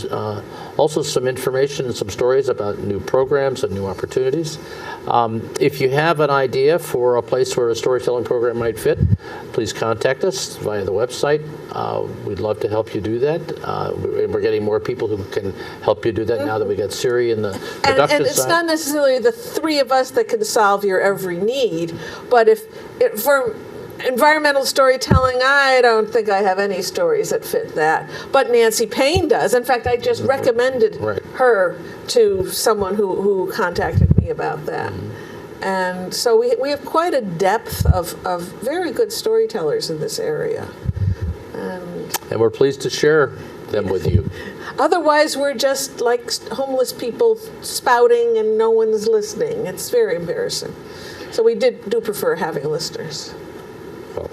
also some information and some stories about new programs and new opportunities. If you have an idea for a place where a storytelling program might fit, please contact us via the website. We'd love to help you do that. We're getting more people who can help you do that now that we got Siri in the production and it's side. not necessarily the three of us that can solve your every need, but for environmental storytelling, I don't think I have any stories that fit that. But Nancy Payne does. In fact, I just recommended her to someone who contacted me about that. And so we have quite a depth of very good storytellers in this area. And we're pleased to share them with you. Otherwise, we're just like homeless people spouting and no one's listening. It's very embarrassing. So we do prefer having listeners. Well,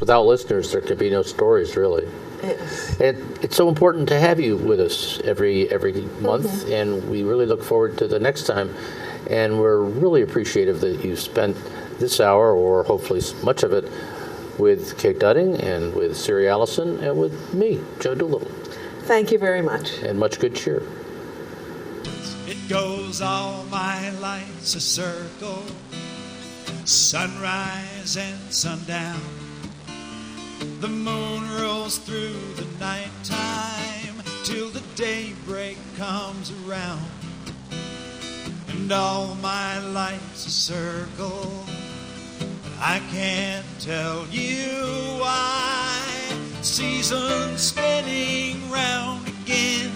without listeners, there could be no stories, really. Yes. And it's so important to have you with us every month, and we really look forward to the next time. And we're really appreciative that you spent this hour, or hopefully much of it, with Kate Dudding and with Siri Allison and with me, Joe Doolittle. Thank you very much. And much good cheer. It goes all my life's a circle, sunrise and sundown. The moon rolls through the nighttime till the daybreak comes around. And all my life's a circle, I can't tell you why. Seasons spinning round again,